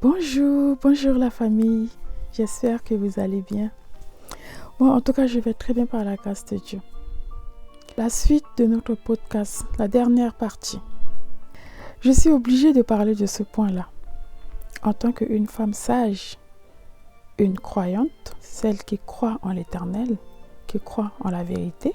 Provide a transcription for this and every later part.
Bonjour la famille, j'espère que vous allez bien. Moi en tout cas je vais très bien par la grâce de Dieu. La suite de notre podcast, la dernière partie. Je suis obligée de parler de ce point-là. En tant qu'une femme sage, une croyante, celle qui croit en l'Éternel, qui croit en la vérité,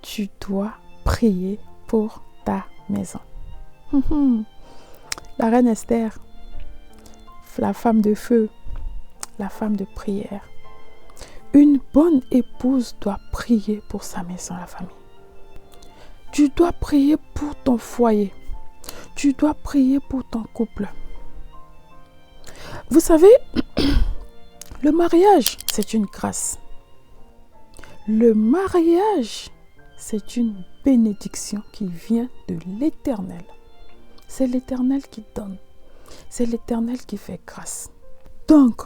tu dois prier pour ta maison. La reine Esther, la femme de feu, la femme de prière. Une bonne épouse doit prier pour sa maison, la famille. Tu dois prier pour ton foyer. Tu dois prier pour ton couple. Vous savez, le mariage, c'est une grâce. Le mariage, c'est une bénédiction qui vient de l'Éternel. C'est l'Éternel qui donne. C'est l'Éternel qui fait grâce. Donc,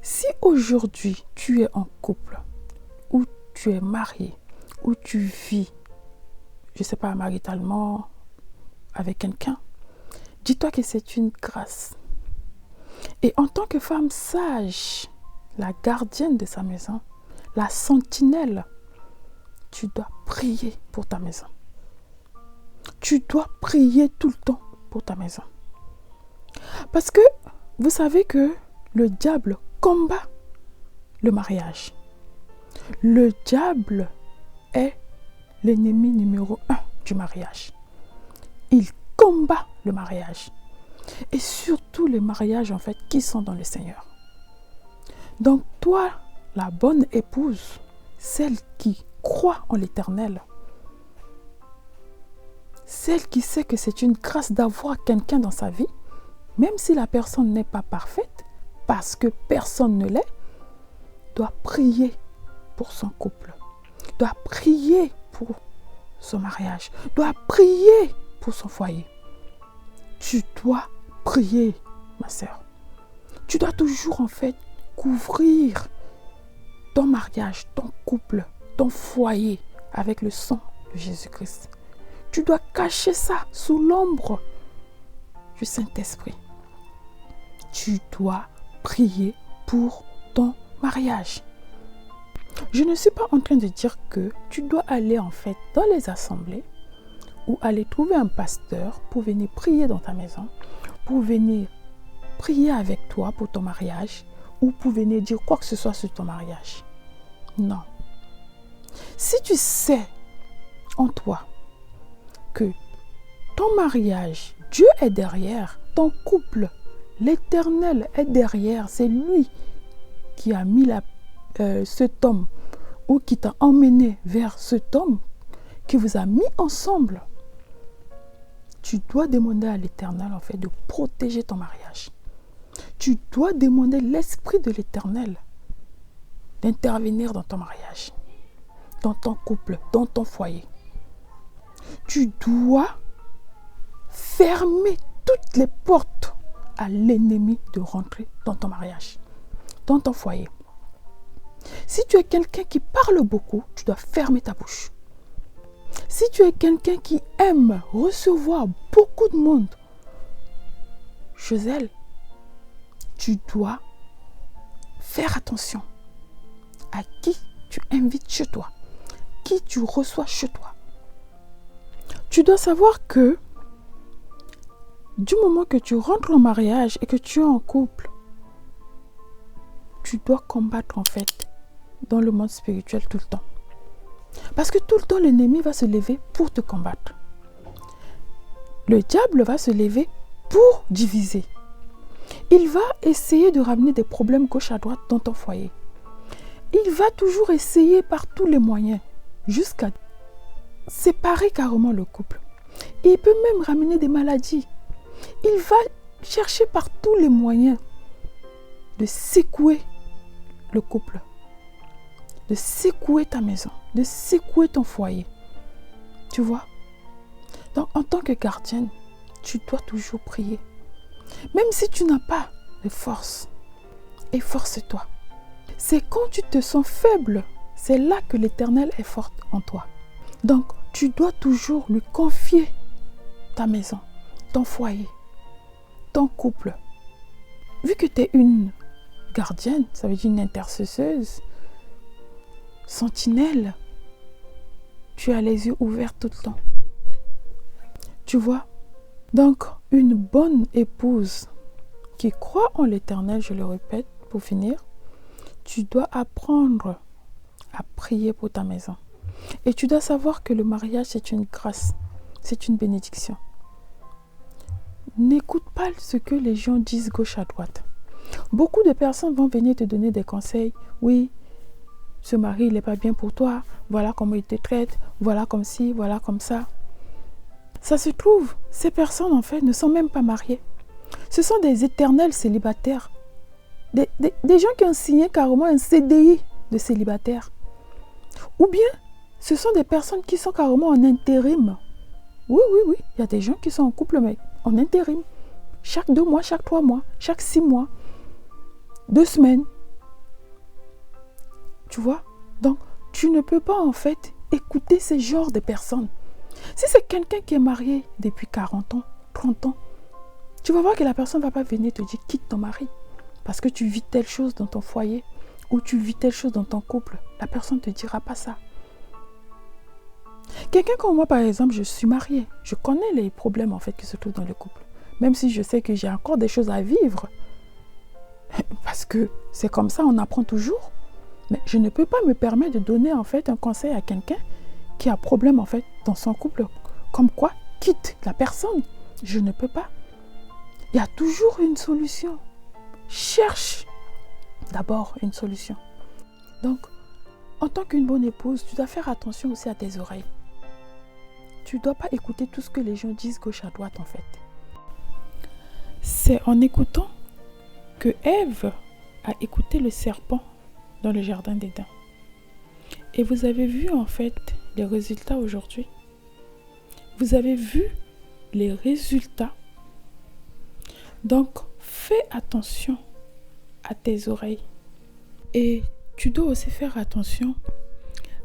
si aujourd'hui tu es en couple, ou tu es marié, ou tu vis, je ne sais pas, maritalement, avec quelqu'un, dis-toi que c'est une grâce. Et en tant que femme sage, la gardienne de sa maison, la sentinelle, tu dois prier pour ta maison. Tu dois prier tout le temps pour ta maison. Parce que vous savez que le diable combat le mariage. Le diable est l'ennemi numéro 1 du mariage. Il combat le mariage. Et surtout les mariages en fait qui sont dans le Seigneur. Donc toi, la bonne épouse, celle qui croit en l'Éternel, celle qui sait que c'est une grâce d'avoir quelqu'un dans sa vie, même si la personne n'est pas parfaite, parce que personne ne l'est, doit prier pour son couple, doit prier pour son mariage, doit prier pour son foyer. Tu dois prier, ma sœur. Tu dois toujours en fait couvrir ton mariage, ton couple, ton foyer avec le sang de Jésus-Christ. Tu dois cacher ça sous l'ombre du Saint-Esprit. Tu dois prier pour ton mariage. Je ne suis pas en train de dire que tu dois aller en fait dans les assemblées ou aller trouver un pasteur pour venir prier dans ta maison, pour venir prier avec toi pour ton mariage ou pour venir dire quoi que ce soit sur ton mariage. Non. Si tu sais en toi que ton mariage, Dieu est derrière, ton couple, l'Éternel est derrière, c'est lui qui a mis cet homme ou qui t'a emmené vers cet homme qui vous a mis ensemble. Tu dois demander à l'Éternel en fait de protéger ton mariage. Tu dois demander l'Esprit de l'Éternel d'intervenir dans ton mariage, dans ton couple, dans ton foyer. Tu dois fermer toutes les portes à l'ennemi de rentrer dans ton mariage, dans ton foyer. Si tu es quelqu'un qui parle beaucoup, tu dois fermer ta bouche. Si tu es quelqu'un qui aime recevoir beaucoup de monde chez elle, tu dois faire attention à qui tu invites chez toi, qui tu reçois chez toi. Tu dois savoir que du moment que tu rentres en mariage et que tu es en couple, tu dois combattre en fait dans le monde spirituel tout le temps. Parce que tout le temps, l'ennemi va se lever pour te combattre. Le diable va se lever pour diviser. Il va essayer de ramener des problèmes gauche à droite dans ton foyer. Il va toujours essayer par tous les moyens jusqu'à séparer carrément le couple. Il peut même ramener des maladies. Il va chercher par tous les moyens de secouer le couple, de secouer ta maison, de secouer ton foyer. Tu vois? Donc, en tant que gardienne, tu dois toujours prier. Même si tu n'as pas de force, efforce-toi. C'est quand tu te sens faible, c'est là que l'Éternel est fort en toi. Donc, tu dois toujours lui confier ta maison, ton foyer. ton couple. Vu que tu es une gardienne, ça veut dire une intercesseuse, sentinelle, tu as les yeux ouverts tout le temps. Tu vois? Donc, une bonne épouse qui croit en l'Éternel, je le répète pour finir, tu dois apprendre à prier pour ta maison. Et tu dois savoir que le mariage, c'est une grâce, c'est une bénédiction. N'écoute pas ce que les gens disent gauche à droite. Beaucoup de personnes vont venir te donner des conseils. Oui, ce mari, il n'est pas bien pour toi. Voilà comment il te traite. Voilà comme ci, voilà comme ça. Ça se trouve, ces personnes, en fait, ne sont même pas mariées. Ce sont des éternels célibataires. Des gens qui ont signé carrément un CDI de célibataire. Ou bien, ce sont des personnes qui sont carrément en intérim. Oui. Il y a des gens qui sont en couple, mais en intérim. Chaque 2 mois, chaque 3 mois, chaque 6 mois. 2 semaines. Tu vois? Donc, tu ne peux pas, en fait, écouter ce genre de personnes. Si c'est quelqu'un qui est marié depuis 40 ans, 30 ans, tu vas voir que la personne ne va pas venir te dire quitte ton mari parce que tu vis telle chose dans ton foyer ou tu vis telle chose dans ton couple. La personne ne te dira pas ça. Quelqu'un comme moi, par exemple, je suis mariée. Je connais les problèmes en fait qui se trouvent dans le couple. Même si je sais que j'ai encore des choses à vivre. Parce que c'est comme ça, on apprend toujours. Mais je ne peux pas me permettre de donner en fait un conseil à quelqu'un qui a problème en fait dans son couple. Comme quoi, quitte la personne. Je ne peux pas. Il y a toujours une solution. Cherche d'abord une solution. Donc, en tant qu'une bonne épouse, tu dois faire attention aussi à tes oreilles. Tu ne dois pas écouter tout ce que les gens disent gauche à droite en fait. C'est en écoutant que Ève a écouté le serpent dans le jardin d'Éden. Et vous avez vu en fait les résultats aujourd'hui. Vous avez vu les résultats. Donc, fais attention à tes oreilles. Et tu dois aussi faire attention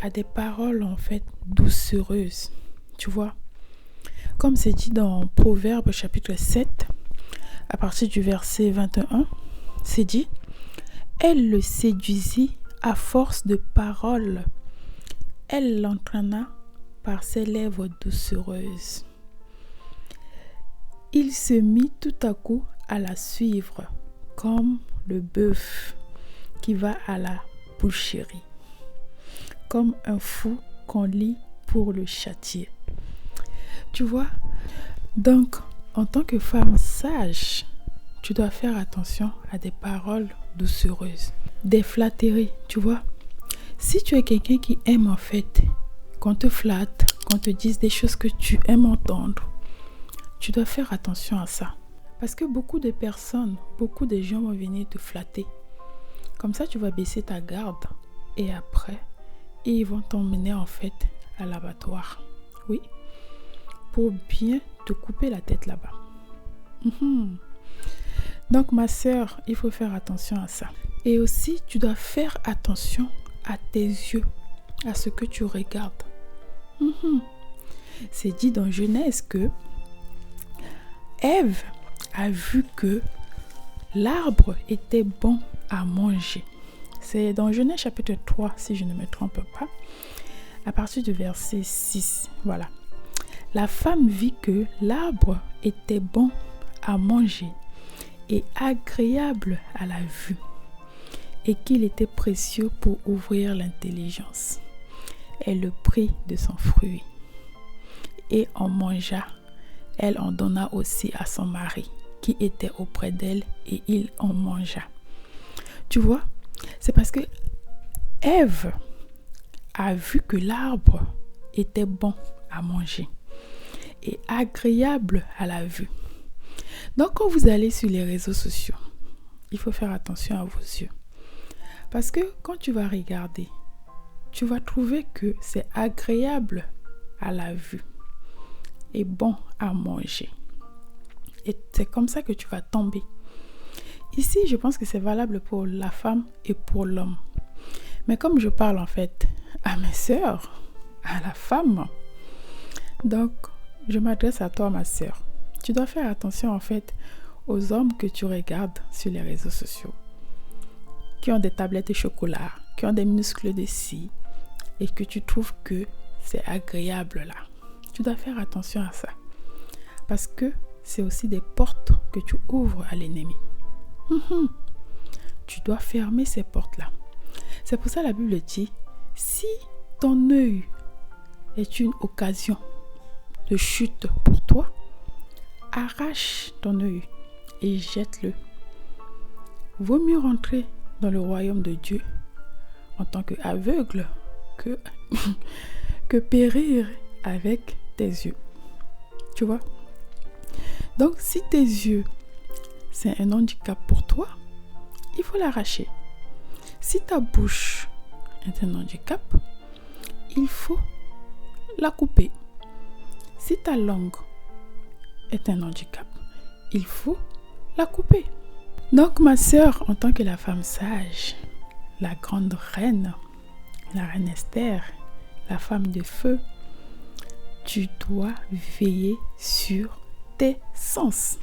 à des paroles en fait doucereuses. Tu vois, comme c'est dit dans Proverbes chapitre 7, à partir du verset 21, c'est dit « Elle le séduisit à force de paroles. Elle l'entraîna par ses lèvres doucereuses. Il se mit tout à coup à la suivre, comme le bœuf qui va à la boucherie, comme un fou qu'on lie pour le châtier. » Tu vois, donc en tant que femme sage, tu dois faire attention à des paroles doucereuses, des flatteries, tu vois. Si tu es quelqu'un qui aime en fait qu'on te flatte, qu'on te dise des choses que tu aimes entendre, tu dois faire attention à ça. Parce que beaucoup de personnes, beaucoup de gens vont venir te flatter. Comme ça, tu vas baisser ta garde et après, ils vont t'emmener en fait à l'abattoir. Oui, pour bien te couper la tête là-bas. Donc ma sœur, il faut faire attention à ça. Et aussi, tu dois faire attention à tes yeux, à ce que tu regardes. C'est dit dans Genèse que Ève a vu que l'arbre était bon à manger. C'est dans Genèse chapitre 3, si je ne me trompe pas, à partir du verset 6. Voilà. La femme vit que l'arbre était bon à manger et agréable à la vue, et qu'il était précieux pour ouvrir l'intelligence. Elle le prit de son fruit et en mangea. Elle en donna aussi à son mari qui était auprès d'elle et il en mangea. Tu vois, c'est parce que Ève a vu que l'arbre était bon à manger et agréable à la vue. Donc quand vous allez sur les réseaux sociaux, il faut faire attention à vos yeux. Parce que quand tu vas regarder, tu vas trouver que c'est agréable à la vue et bon à manger. Et c'est comme ça que tu vas tomber. Ici, je pense que c'est valable pour la femme et pour l'homme. Mais comme je parle en fait à mes sœurs, à la femme, donc je m'adresse à toi ma sœur. Tu dois faire attention en fait aux hommes que tu regardes sur les réseaux sociaux, qui ont des tablettes de chocolat, qui ont des muscles de scie, et que tu trouves que c'est agréable là. Tu dois faire attention à ça. Parce que c'est aussi des portes que tu ouvres à l'ennemi. Tu dois fermer ces portes-là. C'est pour ça que la Bible dit, si ton œil est une occasion de chute pour toi, arrache ton œil et jette-le. Vaut mieux rentrer dans le royaume de Dieu en tant qu'aveugle que périr avec tes yeux. Tu vois? Donc, si tes yeux, c'est un handicap pour toi, il faut l'arracher. Si ta bouche est un handicap, il faut la couper. Si ta langue est un handicap, il faut la couper. Donc, ma sœur, en tant que la femme sage, la grande reine, la reine Esther, la femme de feu, tu dois veiller sur tes sens.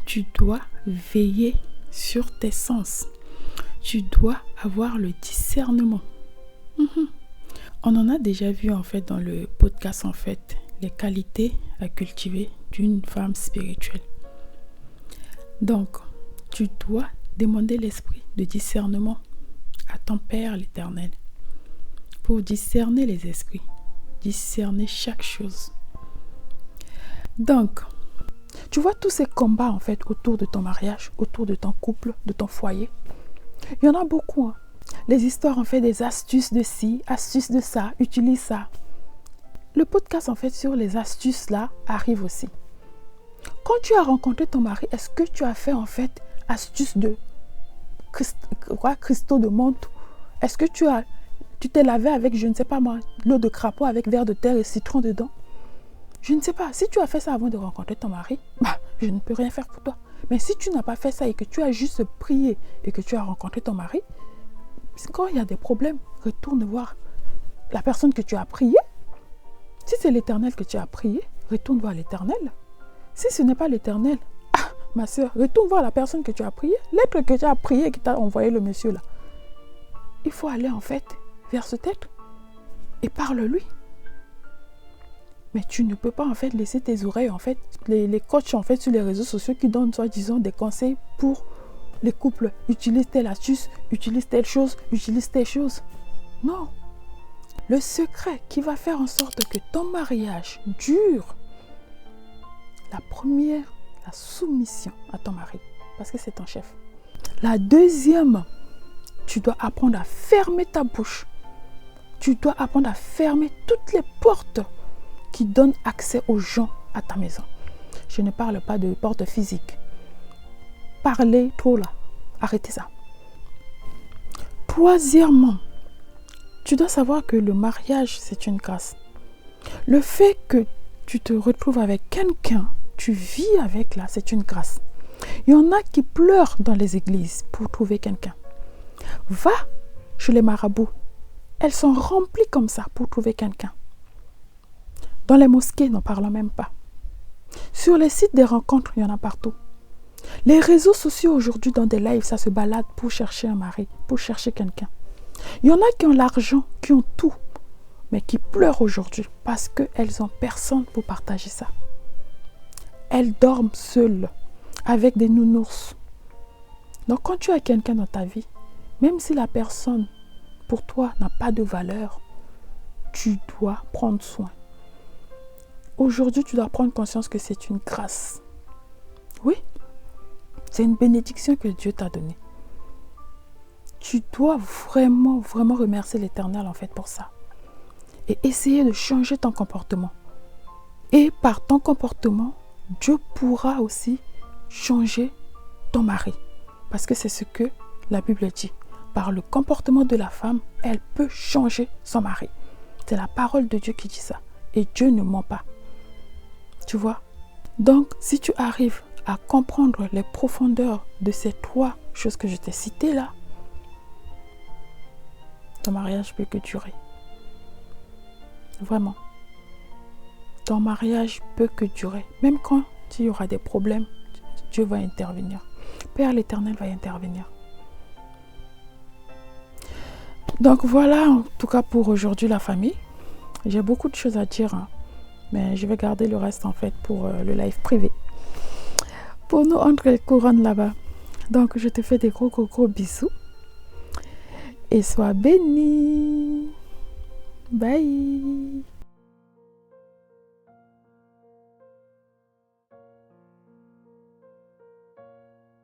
Tu dois veiller sur tes sens. Tu dois avoir le discernement. On en a déjà vu en fait dans le podcast en fait les qualités à cultiver d'une femme spirituelle. Donc, tu dois demander l'esprit de discernement à ton Père l'Éternel pour discerner les esprits, discerner chaque chose. Donc, tu vois tous ces combats en fait autour de ton mariage, autour de ton couple, de ton foyer. Il y en a beaucoup. Les histoires en fait des astuces de ci, astuces de ça, utilise ça. Le podcast en fait sur les astuces là arrive aussi. Quand tu as rencontré ton mari, est-ce que tu as fait en fait astuce de cristaux de menthe? Est-ce que tu t'es lavé avec, je ne sais pas moi, l'eau de crapaud avec verre de terre et citron dedans? Je ne sais pas. Si tu as fait ça avant de rencontrer ton mari, je ne peux rien faire pour toi. Mais si tu n'as pas fait ça et que tu as juste prié et que tu as rencontré ton mari, quand il y a des problèmes, retourne voir la personne que tu as priée. Si c'est l'Éternel que tu as prié, retourne voir l'Éternel. Si ce n'est pas l'Éternel, ma soeur, retourne voir la personne que tu as priée. L'être que tu as prié et qui t'a envoyé le monsieur là. Il faut aller en fait vers cet être et parle-lui. Mais tu ne peux pas en fait laisser tes oreilles en fait, les coachs en fait sur les réseaux sociaux qui donnent soi-disant des conseils pour les couples. Utilise telle astuce, utilise telle chose, utilise telle chose. Non. Le secret qui va faire en sorte que ton mariage dure, la première, la soumission à ton mari, parce que c'est ton chef. La deuxième, tu dois apprendre à fermer ta bouche. Tu dois apprendre à fermer toutes les portes qui donnent accès aux gens à ta maison. Je ne parle pas de portes physiques. Parlez trop là. Arrêtez ça. Troisièmement, tu dois savoir que le mariage, c'est une grâce. Le fait que tu te retrouves avec quelqu'un, tu vis avec là, c'est une grâce. Il y en a qui pleurent dans les églises pour trouver quelqu'un. Va chez les marabouts. Elles sont remplies comme ça pour trouver quelqu'un. Dans les mosquées, n'en parlons même pas. Sur les sites des rencontres, il y en a partout. Les réseaux sociaux aujourd'hui, dans des lives, ça se balade pour chercher un mari, pour chercher quelqu'un. Il y en a qui ont l'argent, qui ont tout, mais qui pleurent aujourd'hui parce qu'elles n'ont personne pour partager ça. Elles dorment seules, avec des nounours. Donc quand tu as quelqu'un dans ta vie, même si la personne, pour toi, n'a pas de valeur, tu dois prendre soin. Aujourd'hui, tu dois prendre conscience que c'est une grâce. Oui, c'est une bénédiction que Dieu t'a donnée. Tu dois vraiment, vraiment remercier l'Éternel en fait pour ça. Et essayer de changer ton comportement. Et par ton comportement, Dieu pourra aussi changer ton mari. Parce que c'est ce que la Bible dit. Par le comportement de la femme, elle peut changer son mari. C'est la parole de Dieu qui dit ça. Et Dieu ne ment pas. Tu vois? Donc, si tu arrives à comprendre les profondeurs de ces trois choses que je t'ai citées là, ton mariage peut que durer. Vraiment. Ton mariage peut que durer. Même quand il y aura des problèmes, Dieu va intervenir. Père l'Éternel va intervenir. Donc voilà, en tout cas pour aujourd'hui la famille. J'ai beaucoup de choses à dire, hein, mais je vais garder le reste en fait pour le live privé. Pour nous entre les couronnes là-bas. Donc je te fais des gros bisous. Et sois béni. Bye.